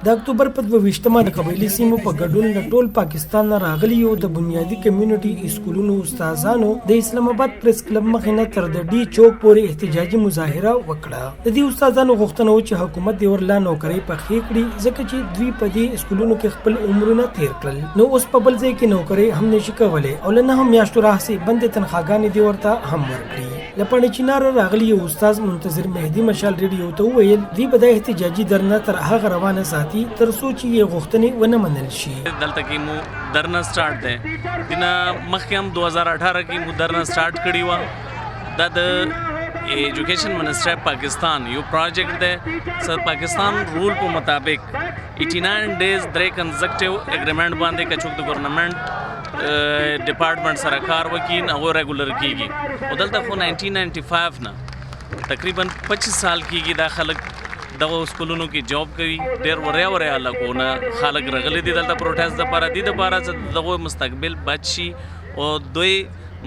د اکتوبر په 22مه د قبایلي سیمو په ګډون له ټول پاکستان نه راغلیو د بنیادي کمیونټي سکولونو استادانو د اسلام اباد پریس کلب مخې نه تر د ډي چوک پورې احتجاجي مظاهره وکړه. د دې استادانو غوښتنه و چې حکومت د ورلا نوکرۍ پخې کړي ځکه چې دوی په دې سکولونو کې خپل عمرونه تیر کړل. نو اوس په بل ځای کې نوکرۍ هم نشي کولی او له 9 میاشتو راهیسې بندې تنخاګانې دې ورته هم ورکړي. له پاڼې چنار راغلي یو استاد منتظر مهدي مشال ریډیو ته وویل دوی به د احتجاجي درنه تر هغه روانه ساتي تر څو چې یې غوښتنې ونه منل شي. دلته کې مو درنه سٹارټ دی دنه مخکې هم 2018 کې مو درنه سٹارټ کړی و. دا د ایجوکیشن منسٹر پاکستان یو پروجیکٹ دی سر پاکستان رول په مطابق 89 ډیز درې کنزکټیو اګریمنٹ باندې کچوک د ګورنمنت ډپارټمنټ سره کار وکړي هغه ریګولر کیږي. او دلته خو 1995 نه تقریبا 25 سال کیږي دا خلک دغه سکولونو کې جاب کوي. ډېر وریا علاقونه خلک رغلي دي دلته پروټیست لپاره دي لپاره چې دغه مستقبل بچ شي او دوی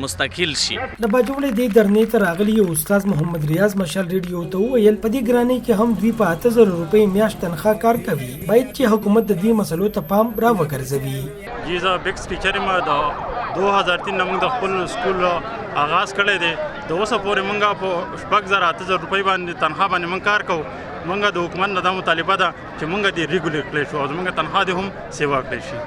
مستقل شي. د باجوړې د درنې ته راغلی یو استاد محمد ریاض مشال ریډیو ته وویل په دې ګرانۍ کې هم دوی په 8000 روپۍ میاشت تنخواه کار کوي. باید چې حکومت د دې مسلو ته پام را وګرځوي. جی زه بیگ سپیکر ما د 2003 موږ د خپل سکول آغاز کړی دی. د اوسه پورې موږ په 8000 روپۍ باندې تنخواه باندې موږ کار کوو. موږ د حکومت نه دا مطالبه ده چې موږ دې ریګولر کړی شو او موږ تنخواه دې هم سیوا کړی شي.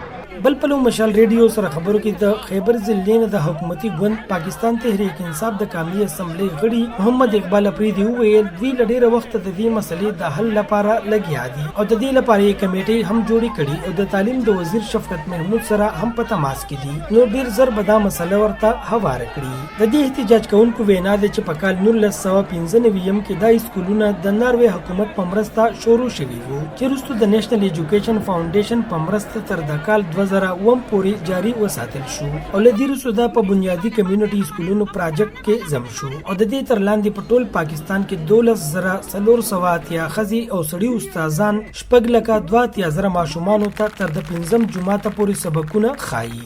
بل پلو مشال ریډیو سره خبرو کې د خېبر ضلع نه د حکومتي ګوند پاکستان تحریک انصاف د قومي اسمبلی غړي محمد اقبال افریدي وویل دوی له ډېره وخته د دې مسلې د حل لپاره لګیا دي او د دې لپاره یې کمیټې هم جوړې کړي او د تعلیم د وزیر شفقت محمود سره هم په تماس کې دي. نو ډېر زر به دا مسله ورته هواره کړي. د دې احتجاج کوونکو وینا ده چې په کال 1995 کې دا سکولونه د ناروې حکومت په مرسته شروع شوي وو چې وروسته د نیشنل ایجوکیشن فاونډیشن په مرسته تر د کال 2001 پورې جاری وساتل شو او له دې وروسته دا په بنیادي کمیونټي سکولونو پروجیکټ کې ضم شو او د دې تر لاندې په ټول پاکستان کې 12,400 ښځې او سړي استادان 6,2,000 ماشومانو ته تر د 5 جماعته پورې سبقونه ښایي.